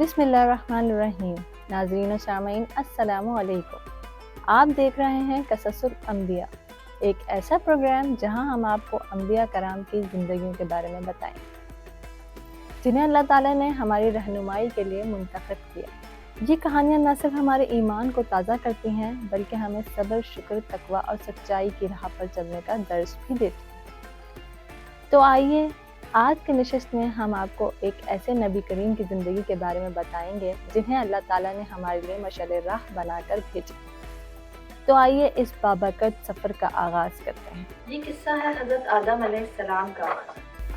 بسم اللہ الرحمن الرحیم۔ ناظرین و سامعین السلام علیکم۔ آپ دیکھ رہے ہیں قصص الانبیاء، ایک ایسا پروگرام جہاں ہم آپ کو انبیاء کرام کی زندگیوں کے بارے میں بتائیں جنہیں اللہ تعالیٰ نے ہماری رہنمائی کے لیے منتخب کیا۔ یہ کہانیاں نہ صرف ہمارے ایمان کو تازہ کرتی ہیں بلکہ ہمیں صبر، شکر، تقویٰ اور سچائی کی راہ پر چلنے کا درس بھی دیتی ہیں۔ تو آئیے آج کی نشست میں ہم آپ کو ایک ایسے نبی کریم کی زندگی کے بارے میں بتائیں گے جنہیں اللہ تعالیٰ نے ہمارے لیے مشعل راہ بنا کر بھیجا۔ تو آئیے اس بابرکت سفر کا آغاز کرتے ہیں۔ یہ قصہ ہے حضرت آدم علیہ السلام کا۔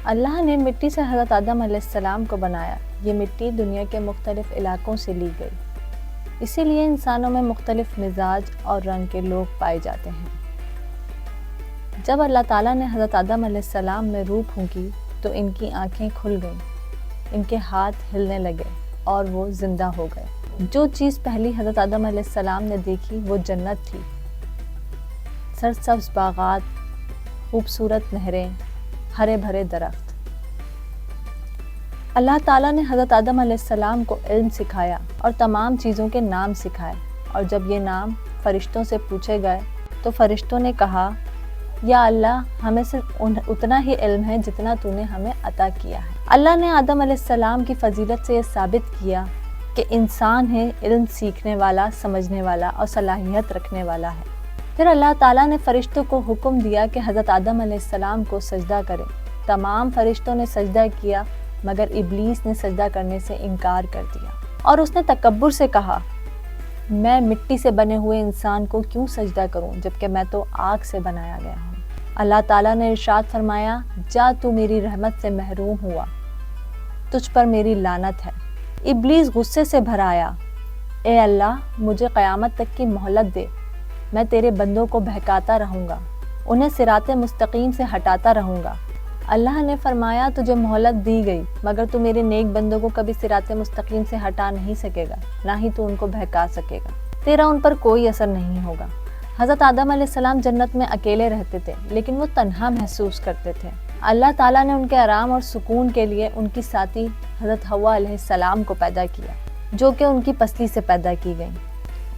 اللہ نے مٹی سے حضرت آدم علیہ السلام کو بنایا۔ یہ مٹی دنیا کے مختلف علاقوں سے لی گئی، اسی لیے انسانوں میں مختلف مزاج اور رنگ کے لوگ پائے جاتے ہیں۔ جب اللہ تعالیٰ نے حضرت آدم علیہ السلام میں روح پھونکی تو ان کی آنکھیں کھل گئیں، ان کے ہاتھ ہلنے لگے اور وہ زندہ ہو گئے۔ جو چیز پہلی حضرت آدم علیہ السلام نے دیکھی وہ جنت تھی۔ سرسبز باغات، خوبصورت نہریں، ہرے بھرے درخت۔ اللہ تعالیٰ نے حضرت آدم علیہ السلام کو علم سکھایا اور تمام چیزوں کے نام سکھائے، اور جب یہ نام فرشتوں سے پوچھے گئے تو فرشتوں نے کہا، یا اللہ، ہمیں صرف اتنا ہی علم ہے جتنا تو نے ہمیں عطا کیا ہے۔ اللہ نے آدم علیہ السلام کی فضیلت سے یہ ثابت کیا کہ انسان ہے علم سیکھنے والا، سمجھنے والا اور صلاحیت رکھنے والا ہے۔ پھر اللہ تعالیٰ نے فرشتوں کو حکم دیا کہ حضرت آدم علیہ السلام کو سجدہ کریں۔ تمام فرشتوں نے سجدہ کیا مگر ابلیس نے سجدہ کرنے سے انکار کر دیا اور اس نے تکبر سے کہا، میں مٹی سے بنے ہوئے انسان کو کیوں سجدہ کروں جبکہ میں تو آگ سے بنایا گیا ہوں۔ اللہ تعالیٰ نے ارشاد فرمایا، جا تو میری رحمت سے محروم ہوا، تجھ پر میری لعنت ہے۔ ابلیس غصے سے بھر آیا، اے اللہ، مجھے قیامت تک کی مہلت دے، میں تیرے بندوں کو بہکاتا رہوں گا، انہیں صراط مستقیم سے ہٹاتا رہوں گا۔ اللہ نے فرمایا، تجھے مہلت دی گئی مگر تو میرے نیک بندوں کو کبھی صراط مستقیم سے ہٹا نہیں سکے گا، نہ ہی تو ان کو بہکا سکے گا، تیرا ان پر کوئی اثر نہیں ہوگا۔ حضرت آدم علیہ السلام جنت میں اکیلے رہتے تھے لیکن وہ تنہا محسوس کرتے تھے۔ اللہ تعالیٰ نے ان کے آرام اور سکون کے لیے ان کی ساتھی حضرت حوا علیہ السلام کو پیدا کیا، جو کہ ان کی پسلی سے پیدا کی گئیں۔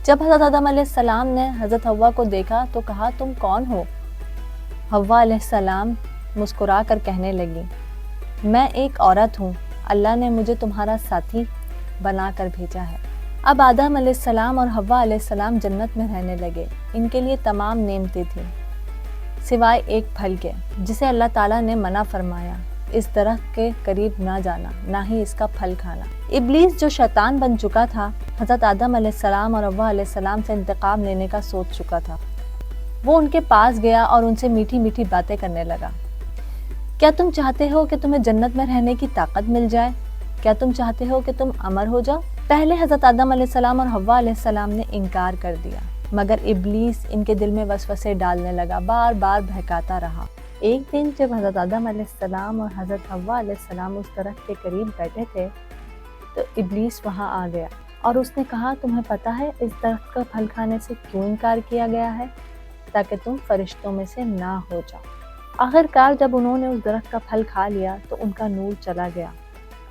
جب حضرت آدم علیہ السلام نے حضرت حوا کو دیکھا تو کہا، تم کون ہو؟ حوا علیہ السلام مسکرا کر کہنے لگی، میں ایک عورت ہوں، اللہ نے مجھے تمہارا ساتھی بنا کر بھیجا ہے۔ اب آدم علیہ السلام اور حوا علیہ السلام جنت میں رہنے لگے۔ ان کے لیے تمام نعمتیں تھیں سوائے ایک پھل کے جسے اللہ تعالیٰ نے منع فرمایا، اس درخت کے قریب نہ جانا، نہ ہی اس کا پھل کھانا۔ ابلیس جو شیطان بن چکا تھا، حضرت آدم علیہ السلام اور حوا علیہ السلام سے انتقام لینے کا سوچ چکا تھا۔ وہ ان کے پاس گیا اور ان سے میٹھی میٹھی باتیں کرنے لگا۔ کیا تم چاہتے ہو کہ تمہیں جنت میں رہنے کی طاقت مل جائے؟ کیا تم چاہتے ہو کہ تم امر ہو جاؤ؟ پہلے حضرت آدم علیہ السلام اور حوا علیہ السلام نے انکار کر دیا مگر ابلیس ان کے دل میں وسوسے ڈالنے لگا، بار بار بہکاتا رہا۔ ایک دن جب حضرت آدم علیہ السلام اور حضرت حوا علیہ السلام اس درخت کے قریب بیٹھے تھے تو ابلیس وہاں آ گیا اور اس نے کہا، تمہیں پتہ ہے اس درخت کا پھل کھانے سے کیوں انکار کیا گیا ہے؟ تاکہ تم فرشتوں میں سے نہ ہو جاؤ۔ آخرکار جب انہوں نے اس درخت کا پھل کھا لیا تو ان کا نور چلا گیا۔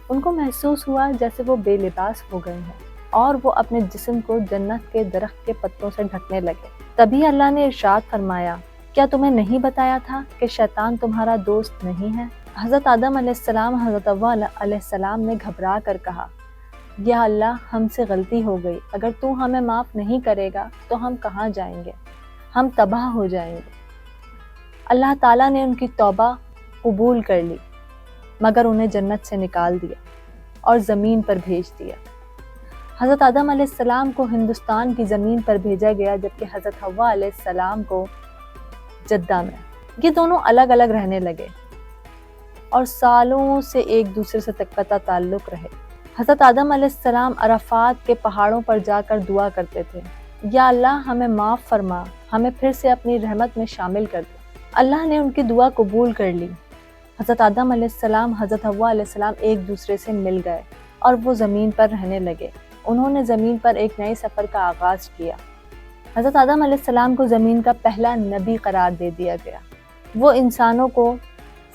ان کو محسوس ہوا جیسے وہ بے لباس ہو گئے ہیں اور وہ اپنے جسم کو جنت کے درخت کے پتوں سے ڈھکنے لگے۔ تبھی اللہ نے ارشاد فرمایا، کیا تمہیں نہیں بتایا تھا کہ شیطان تمہارا دوست نہیں ہے؟ حضرت آدم علیہ السلام حضرت حوا علیہ السلام نے گھبرا کر کہا، یا اللہ، ہم سے غلطی ہو گئی، اگر تو ہمیں معاف نہیں کرے گا تو ہم کہاں جائیں گے؟ ہم تباہ ہو جائیں گے۔ اللہ تعالیٰ نے ان کی توبہ قبول کر لی مگر انہیں جنت سے نکال دیا اور زمین پر بھیج دیا۔ حضرت آدم علیہ السلام کو ہندوستان کی زمین پر بھیجا گیا جبکہ حضرت حوا علیہ السلام کو جدہ میں۔ یہ دونوں الگ الگ رہنے لگے اور سالوں سے ایک دوسرے سے قطع تعلق رہے۔ حضرت آدم علیہ السلام عرفات کے پہاڑوں پر جا کر دعا کرتے تھے، یا اللہ، ہمیں معاف فرما، ہمیں پھر سے اپنی رحمت میں شامل کر دے۔ اللہ نے ان کی دعا قبول کر لی۔ حضرت آدم علیہ السلام حضرت حوا علیہ السلام ایک دوسرے سے مل گئے اور وہ زمین پر رہنے لگے۔ انہوں نے زمین پر ایک نئے سفر کا آغاز کیا۔ حضرت آدم علیہ السلام کو زمین کا پہلا نبی قرار دے دیا گیا۔ وہ انسانوں کو